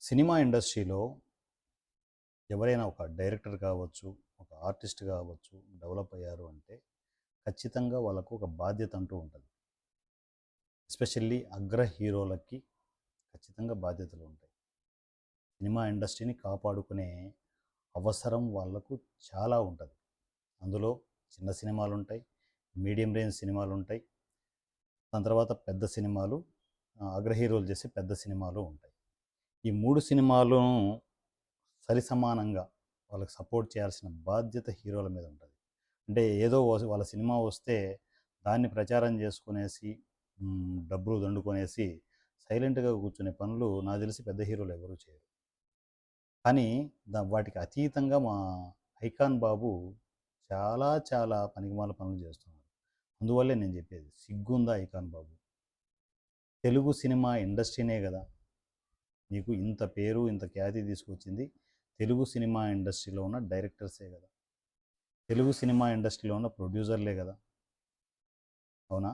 Cinema ఇండస్ట్రీలో ఎవరైనా ఒక డైరెక్టర్ కావచ్చు, ఒక ఆర్టిస్ట్ కావచ్చు, డెవలప్ అయ్యారు అంటే ఖచ్చితంగా వాళ్ళకు ఒక బాధ్యత అంటూ ఉంటుంది. ఎస్పెషల్లీ అగ్ర హీరోలకి ఖచ్చితంగా బాధ్యతలు ఉంటాయి. సినిమా ఇండస్ట్రీని కాపాడుకునే అవసరం వాళ్ళకు చాలా ఉంటుంది. అందులో చిన్న సినిమాలు ఉంటాయి, మీడియం రేంజ్ సినిమాలు ఉంటాయి, దాని తర్వాత పెద్ద సినిమాలు, అగ్ర హీరోలు చేసే పెద్ద సినిమాలు ఉంటాయి. ఈ 3 సినిమాలను సరిసమానంగా వాళ్ళకి సపోర్ట్ చేయాల్సిన బాధ్యత హీరోల మీద ఉంటుంది. అంటే ఏదో వాళ్ళ సినిమా వస్తే దాన్ని ప్రచారం చేసుకునేసి డబ్బులు దండుకొనేసి సైలెంట్‌గా కూర్చునే పనులు నాకు తెలిసి పెద్ద హీరోలు ఎవరు చేయరు. కానీ వాటికి అతీతంగా మా ఐకాన్ బాబు చాలా చాలా పనికిమాల పనులు చేస్తున్నారు. అందువల్లే నేను చెప్పేది సిగ్గుందా ఐకాన్ బాబు? తెలుగు సినిమా ఇండస్ట్రీనే కదా నీకు ఇంత పేరు, ఇంత ఖ్యాతి తీసుకొచ్చింది. తెలుగు సినిమా ఇండస్ట్రీలో ఉన్న డైరెక్టర్సే కదా! తెలుగు సినిమా ఇండస్ట్రీలో ఉన్న ప్రొడ్యూసర్లే కదా! అవునా?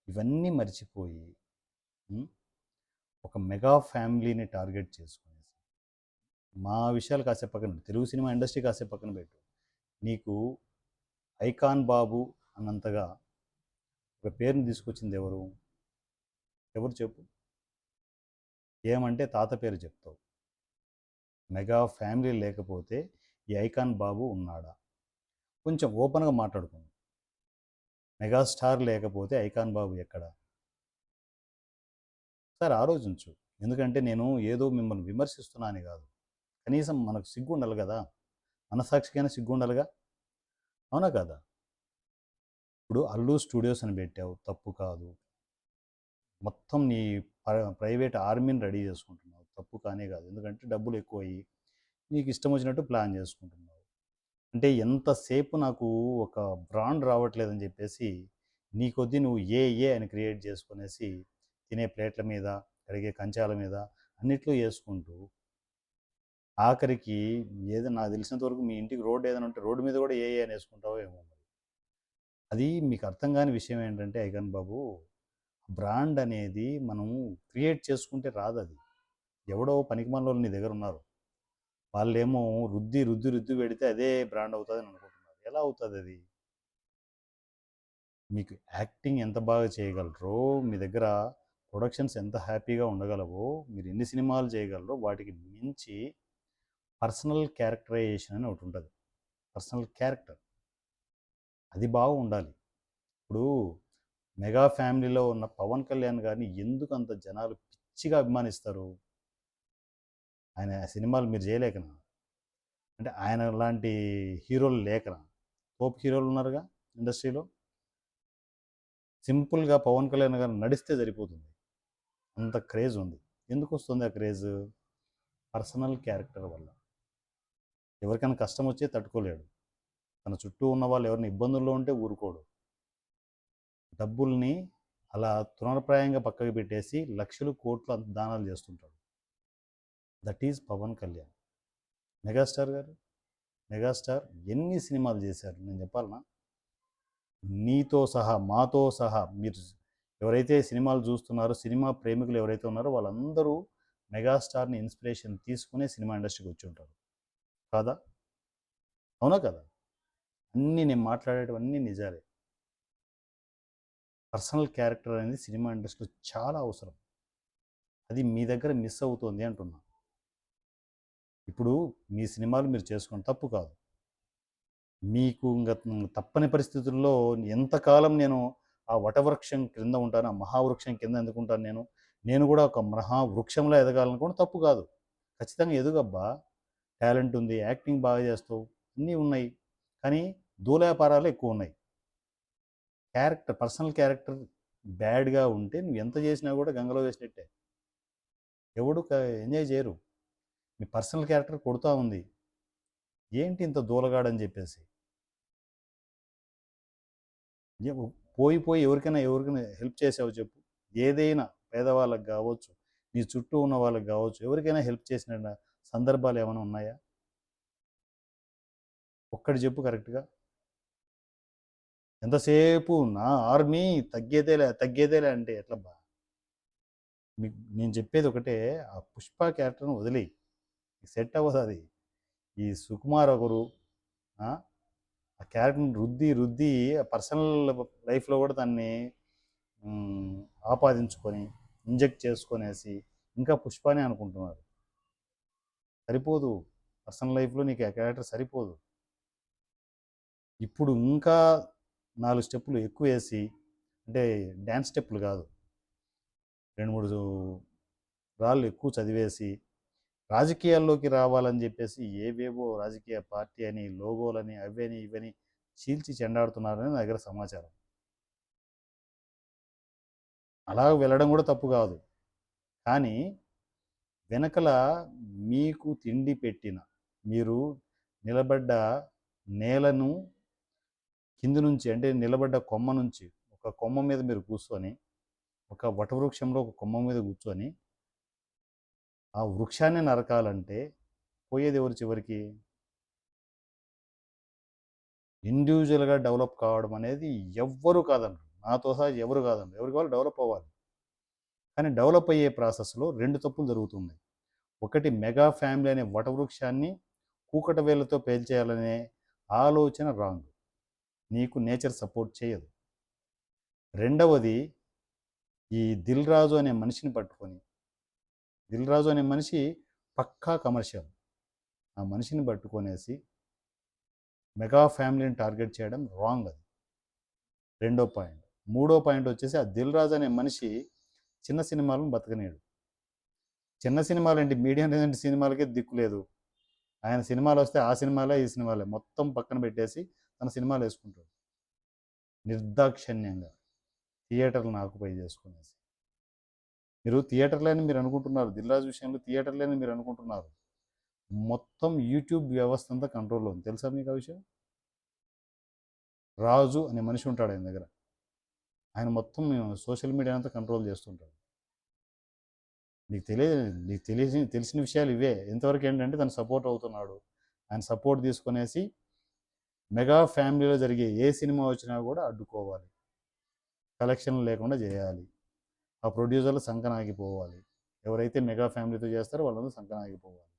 ఇవన్నీ మర్చిపోయి హ్మ్, ఒక మెగా ఫ్యామిలీని టార్గెట్ చేసుకునేసి, మా విషయాలు కాసేపు పక్కన పెట్టు. తెలుగు సినిమా ఇండస్ట్రీ కాసేపు పక్కన పెట్టు. నీకు ఐకాన్ బాబు అన్నంతగా ఒక పేరుని తీసుకొచ్చింది ఎవరు? ఎవరు చెప్పు? ఏమంటే తాత పేరు చెప్తావు. మెగా ఫ్యామిలీ లేకపోతే ఈ ఐకాన్ బాబు ఉన్నాడా? కొంచెం ఓపెన్‌గా మాట్లాడుకుందాం. మెగాస్టార్ లేకపోతే ఐకాన్ బాబు ఎక్కడ? ఒకసారి ఆలోచించు. ఎందుకంటే నేను ఏదో మిమ్మల్ని విమర్శిస్తున్నా అని కాదు. కనీసం మనకు సిగ్గు ఉండాలి కదా! మనసాక్షికైనా సిగ్గు ఉండాలిగా? అవునా కాదా? ఇప్పుడు అల్లు స్టూడియోస్ అని పెట్టావు, తప్పు కాదు. మొత్తం నీ ప్రైవేట్ ఆర్మీని రెడీ చేసుకుంటున్నావు, తప్పు కానే కాదు. ఎందుకంటే డబ్బులు ఎక్కువయ్యి నీకు ఇష్టం వచ్చినట్టు ప్లాన్ చేసుకుంటున్నావు. అంటే ఎంతసేపు నాకు ఒక బ్రాండ్ రావట్లేదని చెప్పేసి నీ కొద్దీ నువ్వు ఏ అని క్రియేట్ చేసుకునేసి తినే ప్లేట్ల మీద, కడిగే కంచాల మీద అన్నిట్లో వేసుకుంటూ ఆఖరికి ఏదో నాకు తెలిసినంత వరకు మీ ఇంటికి రోడ్డు ఏదైనా ఉంటే రోడ్డు మీద కూడా అని వేసుకుంటావో ఏమో మరి. అది మీకు అర్థం కాని విషయం ఏంటంటే ఐగన్ బాబు, బ్రాండ్ అనేది మనం క్రియేట్ చేసుకుంటే రాదు అది. ఎవడో పనికిమాలోళ్ళు నీ దగ్గర ఉన్నారు, వాళ్ళేమో రుద్ది రుద్ది రుద్ది పెడితే అదే బ్రాండ్ అవుతుంది అని అనుకుంటున్నారు. ఎలా అవుతుంది అది? మీకు యాక్టింగ్ ఎంత బాగా చేయగలరో, మీ దగ్గర ప్రొడక్షన్స్ ఎంత హ్యాపీగా ఉండగలవో, మీరు ఎన్ని సినిమాలు చేయగలరో వాటికి మించి పర్సనల్ క్యారెక్టరైజేషన్ అని ఒకటి ఉంటుంది. పర్సనల్ క్యారెక్టర్ అది బాగుండాలి. ఇప్పుడు మెగా ఫ్యామిలీలో ఉన్న పవన్ కళ్యాణ్ గారిని ఎందుకు అంత జనాలు పిచ్చిగా అభిమానిస్తారు? ఆయన సినిమాలు మీరు చేయలేకనా? అంటే ఆయన లాంటి హీరోలు లేకనా? తోపు హీరోలు ఉన్నారుగా ఇండస్ట్రీలో. సింపుల్గా పవన్ కళ్యాణ్ గారు నడిస్తే సరిపోతుంది, అంత క్రేజ్ ఉంది. ఎందుకు వస్తుంది ఆ క్రేజ్? పర్సనల్ క్యారెక్టర్ వల్ల. ఎవరికైనా కష్టం వచ్చే తట్టుకోలేడు, తన చుట్టూ ఉన్న వాళ్ళు ఎవరిని ఇబ్బందుల్లో ఉంటే ఊరుకోడు. డబ్బుల్ని అలా తృణప్రాయంగా పక్కకు పెట్టేసి లక్షలు కోట్లు దానాలు చేస్తుంటాడు. That is Pawan Kalyan. Megastar గారు, మెగాస్టార్ ఎన్ని సినిమాలు చేశారు నేను చెప్పాలనా? నీతో సహా, మాతో సహా, మీరు ఎవరైతే సినిమాలు చూస్తున్నారో, సినిమా ప్రేమికులు ఎవరైతే ఉన్నారో వాళ్ళందరూ మెగాస్టార్ని ఇన్స్పిరేషన్ తీసుకునే సినిమా ఇండస్ట్రీకి వచ్చి ఉంటారు కాదా? అవునా కదా? అన్నీ నేను మాట్లాడేటివన్నీ నిజాలే. పర్సనల్ క్యారెక్టర్ అనేది సినిమా ఇండస్ట్రీలో చాలా అవసరం. అది మీ దగ్గర మిస్ అవుతుంది అంటున్నా. ఇప్పుడు మీ సినిమాలు మీరు చేసుకోండి, తప్పు కాదు. మీకు ఇంక తప్పని పరిస్థితుల్లో ఎంతకాలం నేను ఆ వటవృక్షం క్రింద ఉంటాను, ఆ మహావృక్షం కింద ఎందుకుంటాను నేను? నేను కూడా ఒక మహావృక్షంలో ఎదగాలనుకోవడం తప్పు కాదు. ఖచ్చితంగా ఎదుగబ్బా, టాలెంట్ ఉంది, యాక్టింగ్ బాగా చేస్తావు, అన్నీ ఉన్నాయి. కానీ దూలాపారాలు ఎక్కువ ఉన్నాయి. క్యారెక్టర్, పర్సనల్ క్యారెక్టర్ బ్యాడ్గా ఉంటే నువ్వు ఎంత చేసినా కూడా గంగలో వేసినట్టే. ఎవడు ఎంజాయ్ చేయరు. మీ పర్సనల్ క్యారెక్టర్ కొడుతూ ఉంది. ఏంటి ఇంత దూలగాడని చెప్పేసి పోయి పోయి ఎవరికైనా హెల్ప్ చేసావు చెప్పు? ఏదైనా పేదవాళ్ళకి కావచ్చు, నీ చుట్టూ ఉన్న వాళ్ళకి కావచ్చు, ఎవరికైనా హెల్ప్ చేసిన సందర్భాలు ఏమైనా ఉన్నాయా? ఒక్కటి చెప్పు కరెక్ట్గా. ఎంతసేపు నా ఆర్మీ తగ్గేదేలే తగ్గేదేలే అంటే ఎట్లబ్బా? మీకు నేను చెప్పేది ఒకటే, ఆ పుష్ప క్యారెక్టర్‌ని వదిలేయి. సెట్ అవ్వదు అది. ఈ సుకుమార్ ఒకరు, ఆ! ఆ క్యారెక్టర్‌ని రుద్ది, రుద్ది పర్సనల్ లైఫ్‌లో కూడా దాన్ని హ్మ్, ఆపాదించుకొని, ఇంజెక్ట్ చేసుకొనేసి, ఇంకా పుష్పనే అనుకుంటున్నారు. సరిపోదు. పర్సనల్ లైఫ్‌లో నీకు ఆ క్యారెక్టర్ సరిపోదు. ఇప్పుడు ఇంకా 4 స్టెప్పులు ఎక్కువేసి, అంటే డ్యాన్స్ స్టెప్పులు కాదు. 2, 3 రాళ్ళు ఎక్కువ చదివేసి, రాజకీయాల్లోకి రావాలని చెప్పేసి ఏవేవో రాజకీయ పార్టీ అని, లోగోలని, అవని ఇవని చీల్చి చెండాడుతున్నారని నా దగ్గర సమాచారం. అలా వెళ్ళడం కూడా తప్పు కాదు. కానీ వెనకల మీకు తిండి పెట్టిన, మీరు నిలబడ్డ నేలను కింది నుంచి, అంటే నిలబడ్డ కొమ్మ నుంచి, ఒక కొమ్మ మీద మీరు కూర్చొని, ఒక వటవృక్షంలో ఒక కొమ్మ మీద కూర్చొని ఆ వృక్షాన్ని నరకాలంటే పోయేది ఎవరు చివరికి? ఇండివిజువల్గా డెవలప్ కావడం అనేది ఎవ్వరు కాదనరు, నాతో సహా ఎవరు కాదనరు. ఎవరికి వాళ్ళు డెవలప్ అవ్వాలి. కానీ డెవలప్ అయ్యే ప్రాసెస్లో రెండు తప్పులు జరుగుతున్నాయి. ఒకటి, మెగా ఫ్యామిలీ అనే వటవృక్షాన్ని కూకట వేళ్ళతో పేల్చేయాలనే ఆలోచన రాంగ్. నీకు నేచర్ సపోర్ట్ చేయదు. రెండవది, ఈ దిల్ రాజు అనే మనిషిని పట్టుకొని, దిల్ రాజు అనే మనిషి పక్కా కమర్షియల్, ఆ మనిషిని పట్టుకొనేసి మెగా ఫ్యామిలీని టార్గెట్ చేయడం రాంగ్. అది రెండో పాయింట్. మూడో పాయింట్ వచ్చేసి, ఆ దిల్ రాజు అనే మనిషి చిన్న సినిమాలను బతకనేడు. చిన్న సినిమాలు ఏంటి, మీడియం రేంజ్ సినిమాలకే దిక్కు లేదు. ఆయన సినిమాలు వస్తే ఆ సినిమాలే ఈ సినిమాలే మొత్తం పక్కన పెట్టేసి తన సినిమాలు వేసుకుంటాడు నిర్దాక్షిణ్యంగా, థియేటర్లను ఆక్యుపై చేసుకునేసి. మీరు థియేటర్లని మీరు అనుకుంటున్నారు, దిల్రాజు విషయంలో థియేటర్లని మీరు అనుకుంటున్నారు. మొత్తం యూట్యూబ్ వ్యవస్థ అంతా కంట్రోల్లో ఉంది. తెలుసా మీకు ఆ విషయం? రాజు అనే మనిషి ఉంటాడు ఆయన దగ్గర. ఆయన మొత్తం సోషల్ మీడియా అంతా కంట్రోల్ చేస్తుంటాడు. నీకు తెలియదు, నీకు తెలిసిన విషయాలు ఇవే. ఎంతవరకు ఏంటంటే తను సపోర్ట్ అవుతున్నాడు. ఆయన సపోర్ట్ తీసుకునేసి మెగా ఫ్యామిలీలో జరిగే ఏ సినిమా వచ్చినా కూడా అడ్డుకోవాలి, కలెక్షన్లు లేకుండా చేయాలి, ఆ ప్రొడ్యూసర్లు సంకనాగిపోవాలి, ఎవరైతే మెగా ఫ్యామిలీతో చేస్తారో వాళ్ళందరూ సంకనాగిపోవాలి.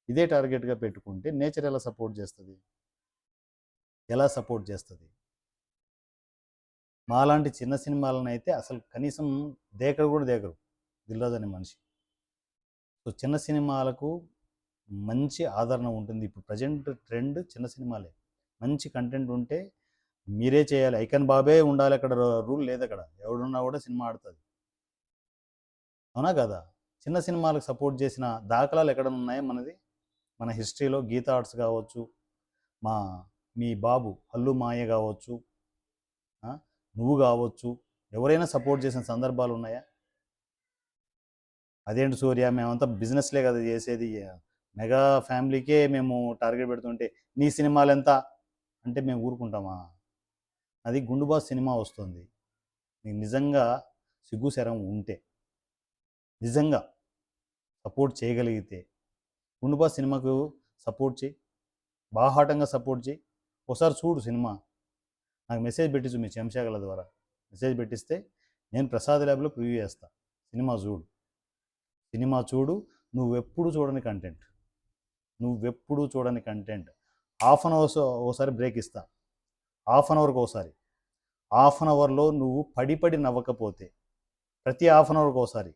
ఇదే టార్గెట్గా పెట్టుకుంటే నేచర్ ఎలా సపోర్ట్ చేస్తుంది? ఎలా సపోర్ట్ చేస్తుంది? మాలాంటి చిన్న సినిమాలను అయితే అసలు కనీసం దేకరు కూడా దేకరు దిల్రాజు అనే మనిషి. సో చిన్న సినిమాలకు మంచి ఆదరణ ఉంటుంది. ఇప్పుడు ప్రజెంట్ ట్రెండ్ చిన్న సినిమాలే. మంచి కంటెంట్ ఉంటే మీరే చేయాలి. ఐకన్ బాబే ఉండాలి అక్కడ, రూల్ లేదు అక్కడ. ఎవడున్నా కూడా సినిమా ఆడుతుంది. అవునా కదా? చిన్న సినిమాలకు సపోర్ట్ చేసిన దాఖలాలు ఎక్కడ ఉన్నాయి మనది? మన హిస్టరీలో గీతా ఆర్ట్స్ కావచ్చు, మా మీ బాబు అల్లు మాయ కావచ్చు, నువ్వు కావచ్చు, ఎవరైనా సపోర్ట్ చేసిన సందర్భాలు ఉన్నాయా? అదేంటి సూర్య, మేమంతా బిజినెస్లే కదా చేసేది, మెగా ఫ్యామిలీకే మేము టార్గెట్ పెడుతుంటే నీ సినిమాలు ఎంత అంటే మేము ఊరుకుంటామా? అది గుండుబాస్ సినిమా వస్తుంది. నీకు నిజంగా సిగ్గు శరం ఉంటే, నిజంగా సపోర్ట్ చేయగలిగితే గుండుబాస్ సినిమాకు సపోర్ట్ చేయి, బాహాటంగా సపోర్ట్ చేయి. ఒకసారి చూడు సినిమా, నాకు మెసేజ్ పెట్టించు మీ చెంచాగల ద్వారా. మెసేజ్ పెట్టిస్తే నేను ప్రసాద్ ల్యాబ్లో ప్రివ్యూ చేస్తా. సినిమా చూడు, సినిమా చూడు. నువ్వెప్పుడు చూడని కంటెంట్, నువ్వెప్పుడు చూడని కంటెంట్. హాఫ్ అన్ అవర్స్ ఒకసారి బ్రేక్ ఇస్తా, హాఫ్ అన్ అవర్కి ఒకసారి. హాఫ్ అన్ అవర్లో నువ్వు పడి పడి నవ్వకపోతే, ప్రతి హాఫ్ అన్ అవర్కి ఒకసారి,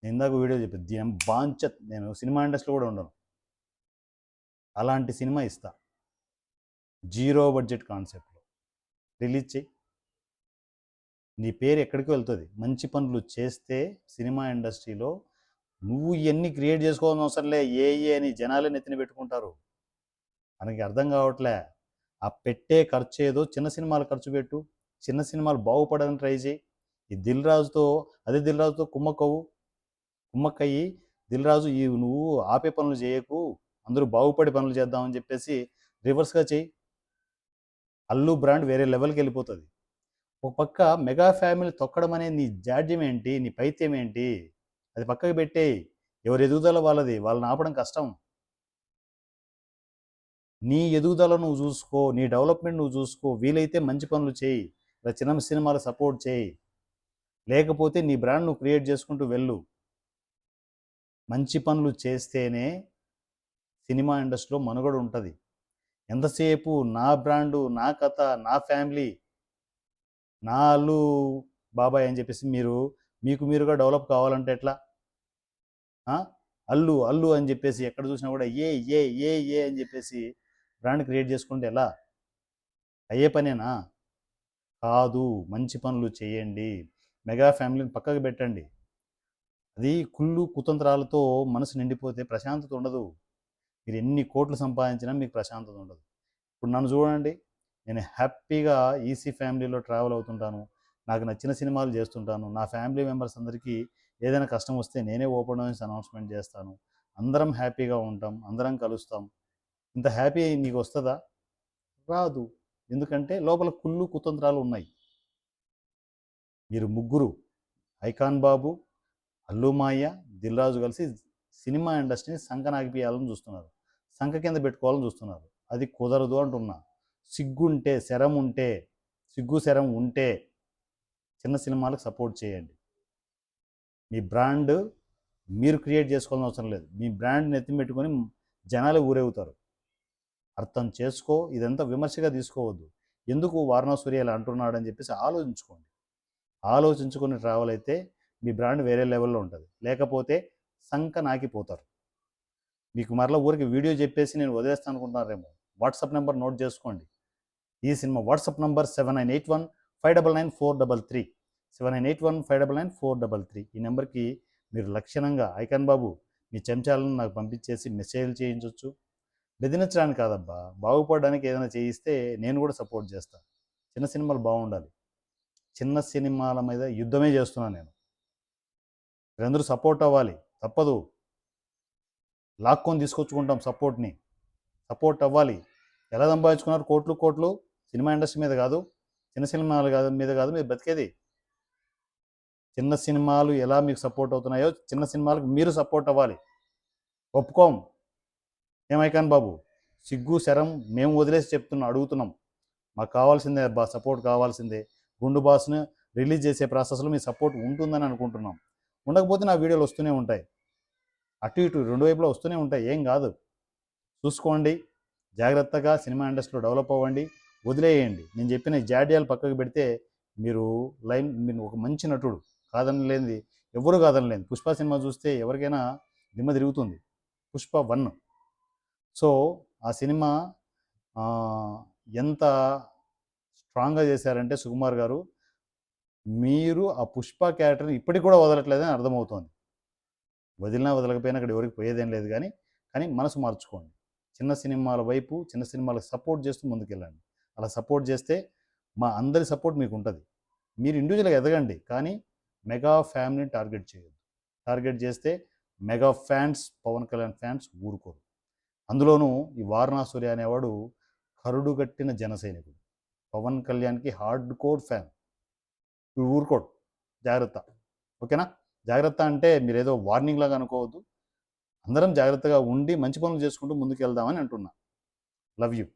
నేను ఇందాక వీడియో చెప్పి దీని బాంచత్, నేను సినిమా ఇండస్ట్రీలో కూడా ఉండను, అలాంటి సినిమా ఇస్తా. జీరో బడ్జెట్ కాన్సెప్ట్లో రిలీజ్ చేయి. నీ పేరు ఎక్కడికి వెళ్తుంది? మంచి పనులు చేస్తే సినిమా ఇండస్ట్రీలో నువ్వు ఇవన్నీ క్రియేట్ చేసుకోవాల్సిన అవసరంలే. ఏ అని జనాలే నెత్తిన పెట్టుకుంటారు. మనకి అర్థం కావట్లే. ఆ పెట్టే ఖర్చు ఏదో చిన్న సినిమాలు ఖర్చు పెట్టు, చిన్న సినిమాలు బాగుపడని ట్రై చేయి. ఈ దిల్ రాజుతో, అదే దిల్ రాజుతో కుమ్మక్కయ్యి దిల్ రాజు ఈ నువ్వు ఆపే పనులు చేయకు, అందరూ బాగుపడి పనులు చేద్దామని చెప్పేసి రివర్స్గా చేయి. అల్లు బ్రాండ్ వేరే లెవెల్కి వెళ్ళిపోతుంది. ఒక పక్క మెగా ఫ్యామిలీ తొక్కడం అనేది నీ జాడ్యం ఏంటి, నీ పైత్యం ఏంటి? అది పక్కకి పెట్టేయి. ఎవరి ఎదుగుదల వాళ్ళది, వాళ్ళని ఆపడం కష్టం. నీ ఎదుగుదల నువ్వు చూసుకో, నీ డెవలప్మెంట్ నువ్వు చూసుకో. వీలైతే మంచి పనులు చేయి, ఇలా చిన్న సినిమాలు సపోర్ట్ చేయి. లేకపోతే నీ బ్రాండ్ నువ్వు క్రియేట్ చేసుకుంటూ వెళ్ళు. మంచి పనులు చేస్తేనే సినిమా ఇండస్ట్రీలో మనుగడ ఉంటుంది. ఎంతసేపు నా బ్రాండు, నా కథ, నా ఫ్యామిలీ, నా అల్లు బాబాయ్ అని చెప్పేసి మీకు మీరుగా డెవలప్ కావాలంటే ఎట్లా? అల్లు అల్లు అని చెప్పేసి ఎక్కడ చూసినా కూడా ఏ ఏ ఏ ఏ అని చెప్పేసి బ్రాండ్ క్రియేట్ చేసుకుంటే ఎలా? అయ్యే పనేనా? కాదు. మంచి పనులు చేయండి. మెగా ఫ్యామిలీని పక్కకు పెట్టండి. అది కుళ్ళు కుతంత్రాలతో మనసు నిండిపోతే ప్రశాంతత ఉండదు. మీరు ఎన్ని కోట్లు సంపాదించినా మీకు ప్రశాంతత ఉండదు. ఇప్పుడు నన్ను చూడండి, నేను హ్యాపీగా ఈసీ ఫ్యామిలీలో ట్రావెల్ అవుతుంటాను. నాకు నచ్చిన సినిమాలు చేస్తుంటాను. నా ఫ్యామిలీ మెంబర్స్ అందరికీ ఏదైనా కష్టం వస్తే నేనే ఓపెన్ నుంచి అనౌన్స్మెంట్ చేస్తాను. అందరం హ్యాపీగా ఉంటాం, అందరం కలుస్తాం. ఇంత హ్యాపీ మీకు వస్తుందా? రాదు. ఎందుకంటే లోపల కుళ్ళు కుతంత్రాలు ఉన్నాయి. మీరు ముగ్గురు, ఐకాన్ బాబు, అల్లు మాయ, దిల్ రాజు కలిసి సినిమా ఇండస్ట్రీని సంకనాగిపియాలని చూస్తున్నారు, సంక కింద పెట్టుకోవాలని చూస్తున్నారు. అది కుదరదు అంటున్నా. సిగ్గుంటే, సిగ్గు శరం ఉంటే చిన్న సినిమాలకు సపోర్ట్ చేయండి. మీ బ్రాండ్ మీరు క్రియేట్ చేసుకోవాల్సిన అవసరం లేదు. మీ బ్రాండ్ని ఎత్తి పెట్టుకొని జనాలు ఊరేగుతారు. అర్థం చేసుకో. ఇదంతా విమర్శగా తీసుకోవద్దు. ఎందుకు వారణాసూరి అలా అంటున్నాడు అని చెప్పేసి ఆలోచించుకోండి. ఆలోచించుకొని ట్రావెల్ అయితే మీ బ్రాండ్ వేరే లెవెల్లో ఉంటుంది. లేకపోతే సంక నాకిపోతారు. మీకు మరలా ఊరికి వీడియో చెప్పేసి నేను వదిలేస్తాను అనుకుంటున్నారేమో. వాట్సాప్ నెంబర్ నోట్ చేసుకోండి. ఈ సినిమా వాట్సాప్ నెంబర్ 7981599433 7981599433. ఈ నెంబర్కి మీరు లక్షణంగా ఐకాన్ బాబు మీ చెంచాలను నాకు పంపించేసి మెసేజ్లు చేయించవచ్చు. బెదిరించడానికి కాదబ్బా, బాగుపడడానికి ఏదైనా చేయిస్తే నేను కూడా సపోర్ట్ చేస్తాను. చిన్న సినిమాలు బాగుండాలి. చిన్న సినిమాల మీద యుద్ధమే చేస్తున్నాను నేను. మీరందరూ సపోర్ట్ అవ్వాలి. తప్పదు. లాక్కొని తీసుకొచ్చుకుంటాం సపోర్ట్ని. సపోర్ట్ అవ్వాలి. ఎలా సంపాదించుకున్నారు కోట్లు కోట్లు? సినిమా ఇండస్ట్రీ మీద కాదు, చిన్న సినిమాల మీద కాదు మీరు బతికేది. చిన్న సినిమాలు ఎలా మీకు సపోర్ట్ అవుతున్నాయో చిన్న సినిమాలకు మీరు సపోర్ట్ అవ్వాలి. ఒప్పుకోం. ఏమైకాన్ బాబు, సిగ్గు శరం మేము వదిలేసి అడుగుతున్నాం. మాకు కావాల్సిందే అబ్బా, సపోర్ట్ కావాల్సిందే. గుండు బాస్ను రిలీజ్ చేసే ప్రాసెస్లో మీ సపోర్ట్ ఉంటుందని అనుకుంటున్నాం. ఉండకపోతే నా వీడియోలు వస్తూనే ఉంటాయి. అటు ఇటు రెండు వైపులో వస్తూనే ఉంటాయి. ఏం కాదు, చూసుకోండి. జాగ్రత్తగా సినిమా ఇండస్ట్రీలో డెవలప్ అవ్వండి. వదిలేయండి. నేను చెప్పిన జాడ్యాలు పక్కకు పెడితే మీరు ఒక మంచి నటుడు, కాదనలేంది ఎవరు కాదనలేదు. పుష్ప సినిమా చూస్తే ఎవరికైనా దిమ్మ తిరుగుతుంది. పుష్ప 1. సో ఆ సినిమా ఎంత స్ట్రాంగ్గా చేశారంటే సుకుమార్ గారు, మీరు ఆ పుష్ప క్యారెక్టర్ని ఇప్పటికి కూడా వదలట్లేదని అర్థమవుతోంది. వదిలినా వదలకపోయినా అక్కడ ఎవరికి పోయేదేం లేదు. కానీ మనసు మార్చుకోండి. చిన్న సినిమాల వైపు, చిన్న సినిమాలకు సపోర్ట్ చేస్తూ ముందుకెళ్ళండి. అలా సపోర్ట్ చేస్తే మా అందరి సపోర్ట్ మీకు ఉంటుంది. మీరు ఇండివిజువల్గా ఎదగండి, కానీ మెగా ఫ్యామిలీని టార్గెట్ చేయొద్దు. టార్గెట్ చేస్తే mega fans, Pawan Kalyan fans ఊరుకోరు. అందులోనూ ఈ వారణాసూరి అనేవాడు కరుడు కట్టిన జనసైనికుడు. పవన్ కళ్యాణ్కి హార్డ్ కోర్ ఫ్యాన్. ఊరుకోడు. జాగ్రత్త. ఓకేనా? జాగ్రత్త అంటే మీరు ఏదో వార్నింగ్ లాగా అనుకోవద్దు. అందరం జాగ్రత్తగా ఉండి మంచి పనులు చేసుకుంటూ ముందుకు వెళ్దామని అంటున్నా. Love you.